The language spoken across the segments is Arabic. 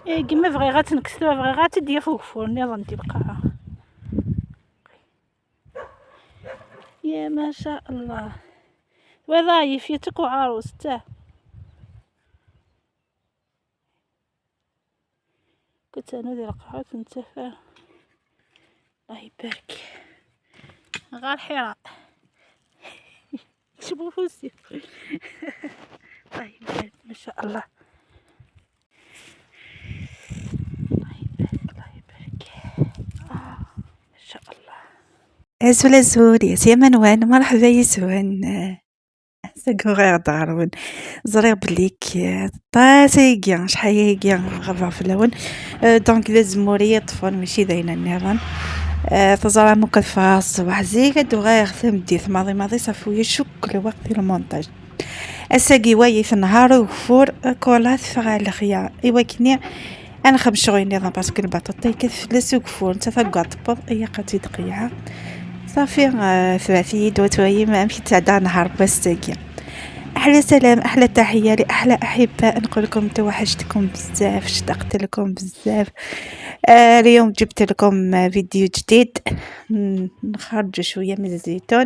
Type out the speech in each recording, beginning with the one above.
كيما بغي غتنكستو بغي غتديا فوق الفرن يلا انت بقى. يا ما شاء الله وظايف يتك وعروس تاه. كنت انا ديال القهوة نتفا الله يبارك غير حراء شوفوا فوسي الله يبارك ما شاء الله الله يبارك الله يبارك ما شاء الله. ازول يا سيما وين مرحبا يسوان سكوغير دارون زرير بليك طاسيكيا شحال غبا في اللون دونك ذا زمورية طفل ماشي داينا النيران تزرع مكلفة الصباح زي كدو غير ثمديث ماضي صافوية شك الوقت ديال المونتاج اساقي واي في النهار وفور كولات فغال خيار ايوا كني انا خمس شغل نظام باسكو البطاطا كتفلس وكفور نتا تقعد تبض اي قاتي دقيقة صافي ثلاثي دوتوي ما مشي تعدا نهار باستاكيا. احلى سلام احلى تحيه لاحلى احباء نقول لكم توحشتكم بزاف اشتقت لكم بزاف. اليوم جبت لكم فيديو جديد نخرج شويه من الزيتون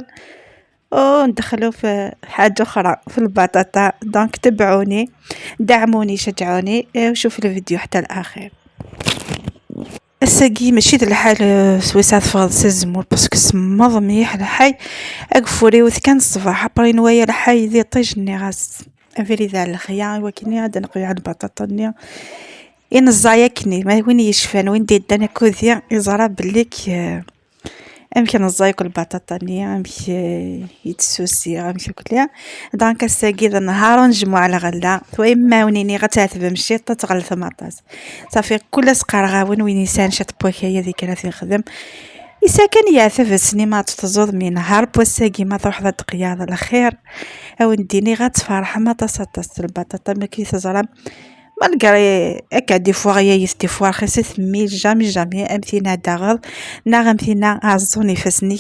وندخلوا في حاجه اخرى في البطاطا دونك تبعوني دعموني شجعوني وشوفوا الفيديو حتى الاخير. الساقي ماشي د الحال سويسات فاضس الزمور باسكو سمض مليح الحي اقفوري وثكان الصباح بري نوايا الحي ذي طيجني غاس افيري ذا الخيار وكني عاد نقي على البطاطا نيا ان الزايكني ما وين يشفان وين ديدنا كوذيا يزرا بليك امكن الزايك البطاطا نيا امشي يتسوسي امشي كلها دونك الساقي ذا النهار نجمع على غلا ثوي ما ونيني غتعتب مشي تغل ثماطاس صافي كل سقار غاون وين يسان شات بوكايا ذيك راه تخدم إسا كان يعثف السينما تزود من نهار بوساقي ما تروح ذا دقيا الخير او نديني غتفرح ما تصطس البطاطا ما كي تزرم مالغري اكا دي فوا غيايس دي فوا رخيصت مي جامي امثينا داغض امثينا عزوني فسني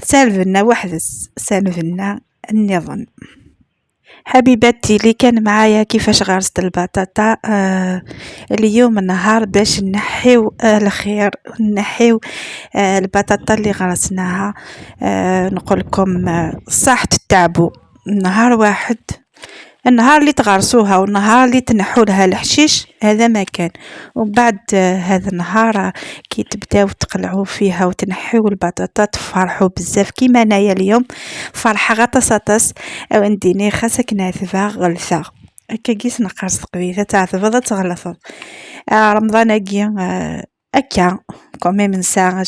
سالفنا وحدس سالفنا النظام. حبيباتي اللي كان معايا كيفاش غرست البطاطا اليوم النهار باش نحيو الخير نحيو البطاطا اللي غرسناها نقول لكم صح تتعبوا نهار واحد النهار اللي تغرسوها والنهار اللي تنحوا لها الحشيش هذا ما كان وبعد هذا النهار كي تبداو تقلعوا فيها وتنحيوا البطاطا تفرحوا بزاف كيما انايا اليوم فرحه غطسطس او نديني خاصك ناثفه غلثه هكا كيس نقرص قبيله تعذب تغلط رمضان اكيا اكا كومي من ساعه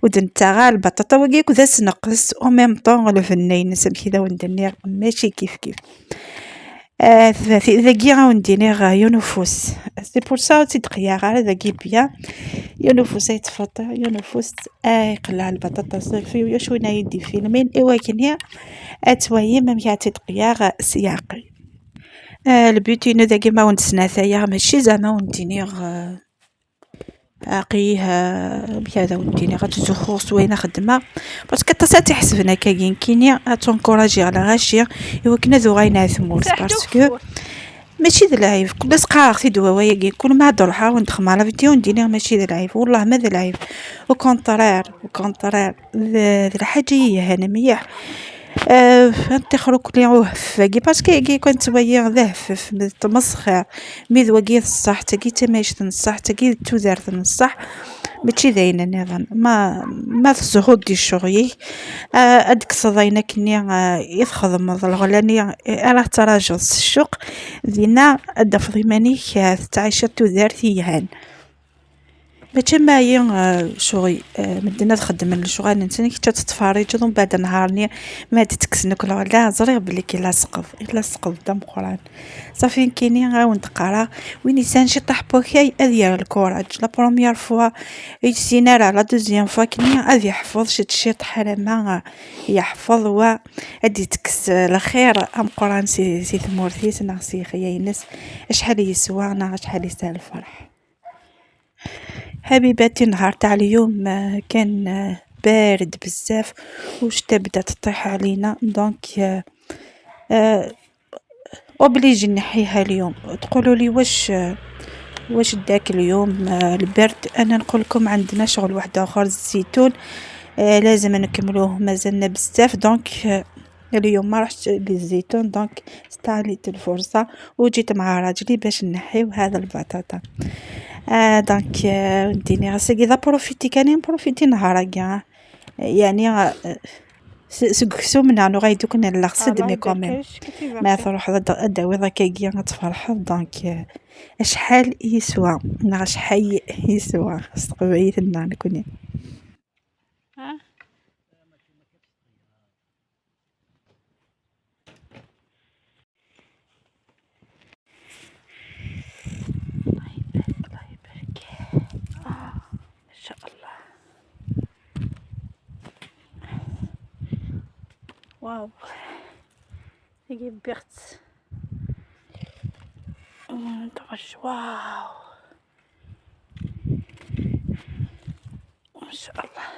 ودنتا غا البطاطا وكيك ذا سنقص او ميم طون الفنين نسمي كذا وندني ماشي كيف ذاكي غاونديني غا يونفوس سي بور سا تدقيا غا ذاكي بيا يونفوس يتفطر يونفوس يقلع البطاطا صافي ويا شويه يدي فيلمين ايوا كنيا اتوايم ميا تدقيا غا سياقي البيوتين ذاكي ما ونسنا ثايا ماشي زعما ونديني غا بهذا وديني غتزخور سوينه خدمه باسكو تصاتي حسبنا كاين كينيا تنكوراجي على غاشي ايوا كنا ذو غاينا ثمور باسكو ماشي ذا العيب كل سقار في دواويا كي كل ما دروحها وندخل على فيديو ندير ماشي ذا العيب والله ما ذا العيب وكونطرير ذا الحاجه هي هنا مليح تخرج لي وهف كي باسكو كي كنت ويا ذهف تمسخر ميذ وقيت الصح تقي تماش تنصح تقي تودار تنصح ماشي ذاين النظام ما تزهد دي الشغي ادك صدينا كني يخدم الغلاني راه تراجع الشوق ذينا الدفضي ماني تعيش تودار ثيهان باش ما هي شغي مدينا تخدم الشغل نتني كي تتفارج ومن بعد نهارني ما تتكسنك ولا زرير بلي كي لاصق دم قران صافي كاينين غا ونتقرا وين يسان شي طاح بوكاي اذيا الكوراج لا بروميير فوا يسينا لا دوزيام فوا كني اذي يحفظ شي حرامه يحفظ و ادي تكس الخير ام قران سي ثمورتي سنغسي خياينس شحال يسوى انا شحال يستاهل الفرح. حبيباتي النهار تاع اليوم كان بارد بزاف والشتا بدات تطيح علينا دونك اوبليجي نحيها اليوم. تقولوا لي واش داك اليوم البرد. انا نقول لكم عندنا شغل واحد اخر الزيتون لازم نكملوه، مازلنا بزاف. دونك اليوم ما رحت للزيتون، دونك استغليت الفرصه وجيت مع راجلي باش نحيو هذا البطاطا. دونك وديني غاسي اذا بروفيتي كاني بروفيتي نهار كاع يعني سكسو من انو غايدوك نلا خصد مي كوميم ما تروح داوي ضكاكيا غتفرح. دونك شحال يسوى نا شحال يسوى استقبعي لنا نكوني الله يبارك ان شاء الله. واو هي بيرت واو ما شاء الله.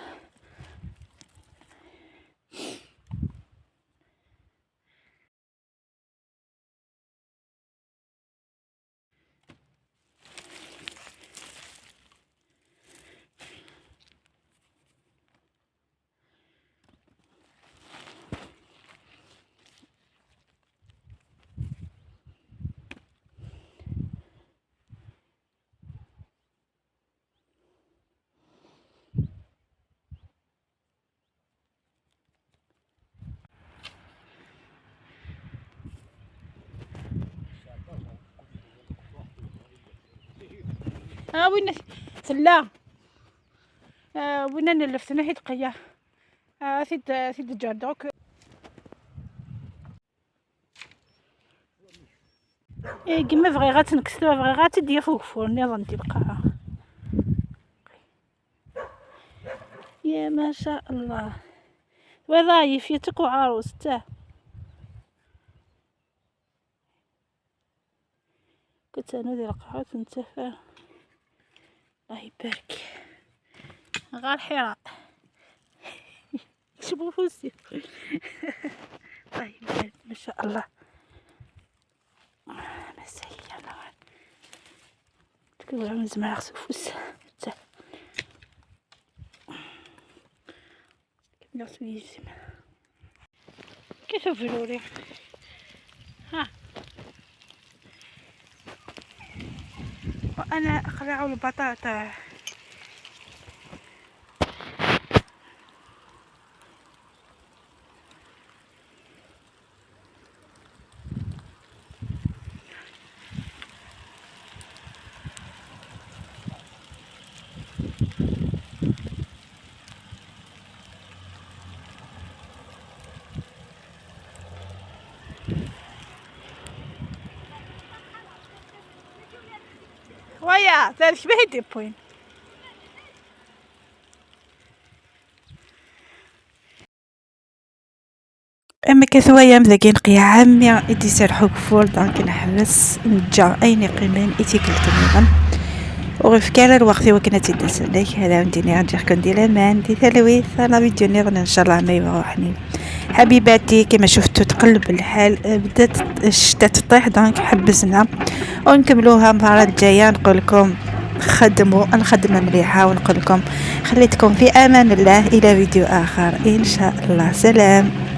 وين سلا وين نلفتنا حيت قيا سيد جاردوك كما بغي غتنكستو بغي غتديا فوق فورني ظن تبقى يا ما شاء الله. وظايف يتك وعروسته كنت انا ذي القاعات نتفا. الله يبارك غير حراء شوفوا فوسي. الله يبارك ما شاء الله. مسيا انا تكون عم زعما خصو فوس حتى كيف يجسم كيف فلوري ها. وانا اقلع البطاطا ويا ذلك بهدي بوين. اما كثوايا مذاكين قيا عامي ادي سرحو كفور. دونك نحبس نجا اين قيمين ايتي كلتميغن وغيف كالا الوقت وكنا تيدس لك هذا نديني غنجيكم ديال امان دي ثلويث. انا فيديو نيغن ان شاء الله ما يبغوا حنين حبيباتي. كما شفتوا تقلب الحال بدات الشتا تطيح. دونك حبسنا ونكملوها المره الجايه. نقول لكم خدموا الخدمه مليحه ونقول لكم خليتكم في امان الله. الى فيديو اخر ان شاء الله. سلام.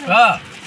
아!